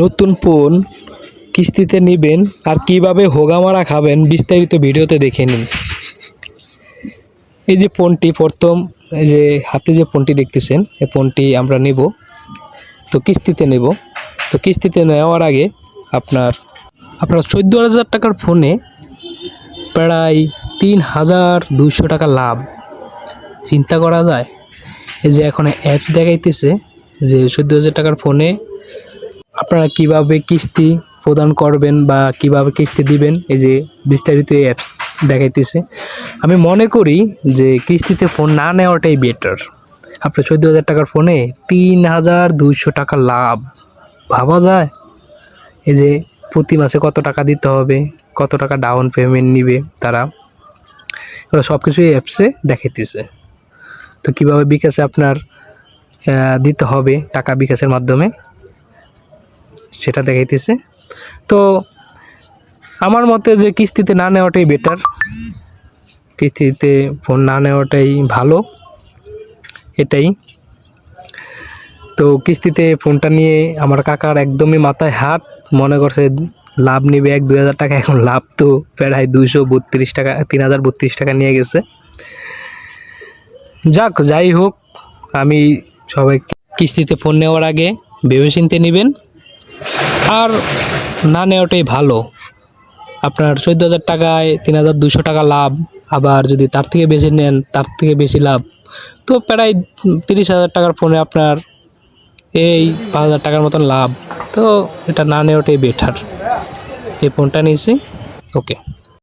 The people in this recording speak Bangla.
নতুন ফোন কিস্তিতে নেবেন আর কিভাবে হোগামারা খাবেন বিস্তারিত ভিডিওতে দেখে নিন। এই যে ফোনটি প্রথম এই যে হাতে যে ফোনটি দেখতেছেন এই ফোনটি আমরা নেব, তো কিস্তিতে নেব। তো কিস্তিতে নেওয়ার আগে আপনার 14,000 টাকার ফোনে প্রায় 3,200 টাকা লাভ। চিন্তা করা যায়। এই যে এখন অ্যাপস দেখাইতেছে যে 14,000 টাকার ফোনে আপনারা কিভাবে কিস্তি প্রদান করবেন বা কিভাবে কিস্তি দিবেন, এই যে বিস্তারিত এই অ্যাপস দেখাইতেছে। আমি মনে করি যে কিস্তিতে ফোন না নেওয়াটাই বেটার। আপনার 14,000 টাকার ফোনে 3,200 টাকা লাভ, ভাবা যায়? এই যে প্রতি মাসে কত টাকা দিতে হবে, কত টাকা ডাউন পেমেন্ট নিবে তারা, এগুলো সব কিছুই অ্যাপসে দেখাইতেছে। তো কীভাবে বিকাশে আপনার দিতে হবে টাকা বিকাশের মাধ্যমে সেটা দেখাইতেছে। তো আমার মতে যে কিস্তিতে না নেওয়াটাই বেটার, কিস্তিতে ফোন না নেওয়াটাই ভালো, এটাই। তো কিস্তিতে ফোনটা নিয়ে আমার কাকার একদমই মাথায় হাত, মনে করছে লাভ নেবে 1-2 হাজার টাকা, এখন লাভ তো প্রায় 232 টাকা, 3,032 টাকা নিয়ে গেছে। যাই হোক, আমি সবাই কিস্তিতে ফোন নেওয়ার আগে ভেবেচিন্তে নেবেন আর না নেওয়াটাই ভালো। আপনার 14,000 টাকায় 3,200 টাকা লাভ, আবার যদি তার থেকে বেশি নেন তার থেকে বেশি লাভ, তো প্রায় 30,000 টাকার ফোনে আপনার এই 5,000 টাকার মতন লাভ। তো এটা না নেওয়াটাই বেটার। এই ফোনটা নিয়েছি। ওকে।